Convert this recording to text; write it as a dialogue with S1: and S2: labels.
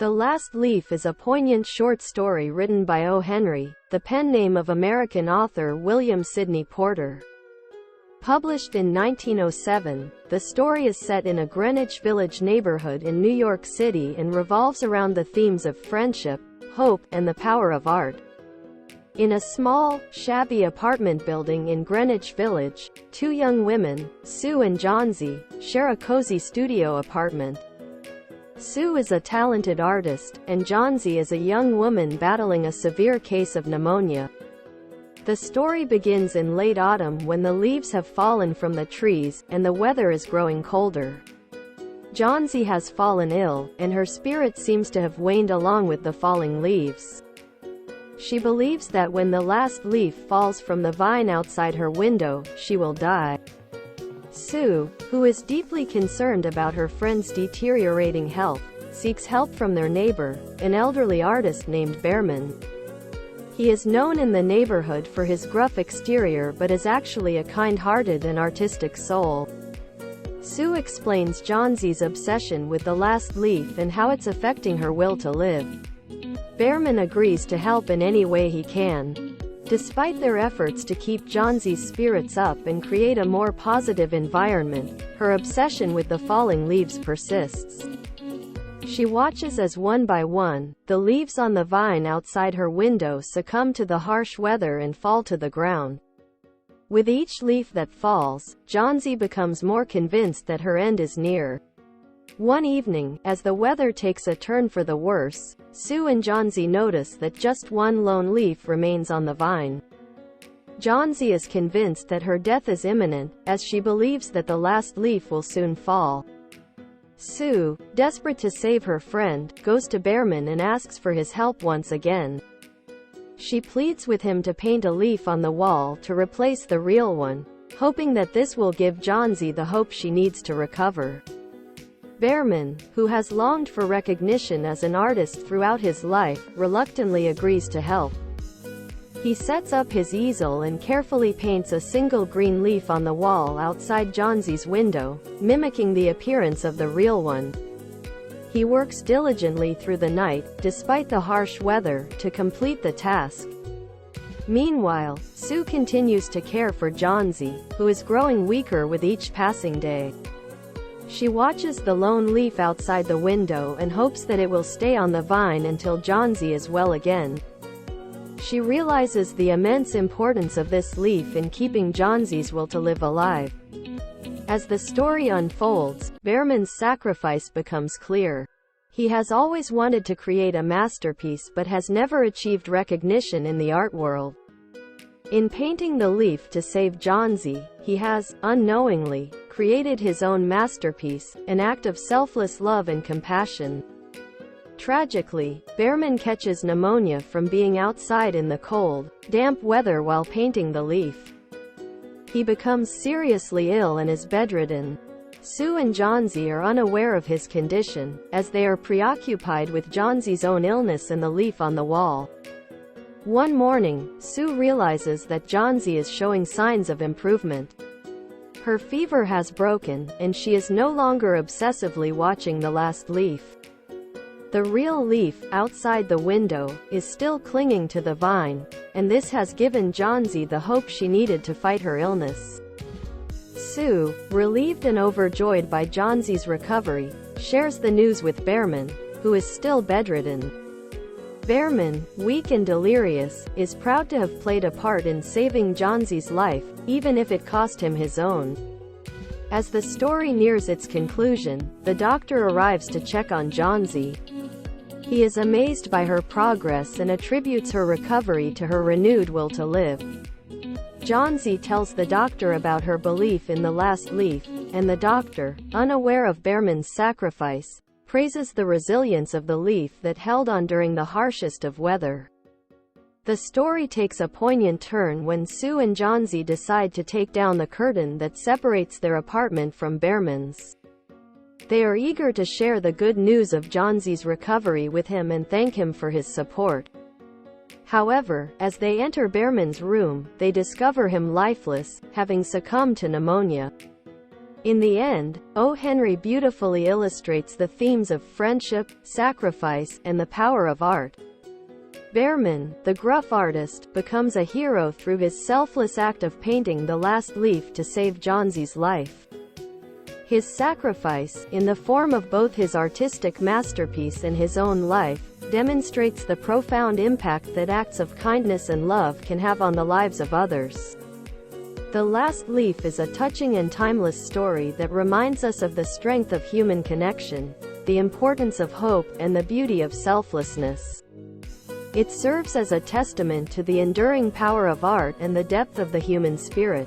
S1: The Last Leaf is a poignant short story written by O. Henry, the pen name of American author William Sidney Porter. Published in 1907, the story is set in a Greenwich Village neighborhood in New York City and revolves around the themes of friendship, hope, and the power of art. In a small, shabby apartment building in Greenwich Village, two young women, Sue and Johnsy, share a cozy studio apartment. Sue is a talented artist, and Johnsy is a young woman battling a severe case of pneumonia. The story begins in late autumn when the leaves have fallen from the trees, and the weather is growing colder. Johnsy has fallen ill, and her spirit seems to have waned along with the falling leaves. She believes that when the last leaf falls from the vine outside her window, she will die. Sue, who is deeply concerned about her friend's deteriorating health, seeks help from their neighbor, an elderly artist named Behrman. He is known in the neighborhood for his gruff exterior but is actually a kind-hearted and artistic soul. Sue explains Johnsy's obsession with the last leaf and how it's affecting her will to live. Behrman agrees to help in any way he can. Despite their efforts to keep Johnsy's spirits up and create a more positive environment, her obsession with the falling leaves persists. She watches as one by one, the leaves on the vine outside her window succumb to the harsh weather and fall to the ground. With each leaf that falls, Johnsy becomes more convinced that her end is near. One evening, as the weather takes a turn for the worse, Sue and Johnsy notice that just one lone leaf remains on the vine. Johnsy is convinced that her death is imminent, as she believes that the last leaf will soon fall. Sue, desperate to save her friend, goes to Behrman and asks for his help once again. She pleads with him to paint a leaf on the wall to replace the real one, hoping that this will give Johnsy the hope she needs to recover. Behrman, who has longed for recognition as an artist throughout his life, reluctantly agrees to help. He sets up his easel and carefully paints a single green leaf on the wall outside Johnsy's window, mimicking the appearance of the real one. He works diligently through the night, despite the harsh weather, to complete the task. Meanwhile, Sue continues to care for Johnsy, who is growing weaker with each passing day. She watches the lone leaf outside the window and hopes that it will stay on the vine until Johnsy is well again. She realizes the immense importance of this leaf in keeping Johnsy's will to live alive. As the story unfolds, Behrman's sacrifice becomes clear. He has always wanted to create a masterpiece but has never achieved recognition in the art world. In painting the leaf to save Johnsy, he has, unknowingly, created his own masterpiece, an act of selfless love and compassion. Tragically, Behrman catches pneumonia from being outside in the cold, damp weather while painting the leaf. He becomes seriously ill and is bedridden. Sue and Johnsy are unaware of his condition, as they are preoccupied with Johnsy's own illness and the leaf on the wall. One morning, Sue realizes that Johnsy is showing signs of improvement. Her fever has broken, and she is no longer obsessively watching the last leaf. The real leaf, outside the window, is still clinging to the vine, and this has given Johnsy the hope she needed to fight her illness. Sue, relieved and overjoyed by Johnsy's recovery, shares the news with Behrman, who is still bedridden. Behrman, weak and delirious, is proud to have played a part in saving Johnsy's life, even if it cost him his own. As the story nears its conclusion, the doctor arrives to check on Johnsy. He is amazed by her progress and attributes her recovery to her renewed will to live. Johnsy tells the doctor about her belief in the last leaf, and the doctor, unaware of Behrman's sacrifice, praises the resilience of the leaf that held on during the harshest of weather. The story takes a poignant turn when Sue and Johnsy decide to take down the curtain that separates their apartment from Behrman's. They are eager to share the good news of Johnsy's recovery with him and thank him for his support. However, as they enter Behrman's room, they discover him lifeless, having succumbed to pneumonia. In the end, O. Henry beautifully illustrates the themes of friendship, sacrifice, and the power of art. Behrman, the gruff artist, becomes a hero through his selfless act of painting the last leaf to save Johnsy's life. His sacrifice, in the form of both his artistic masterpiece and his own life, demonstrates the profound impact that acts of kindness and love can have on the lives of others. The Last Leaf is a touching and timeless story that reminds us of the strength of human connection, the importance of hope, and the beauty of selflessness. It serves as a testament to the enduring power of art and the depth of the human spirit.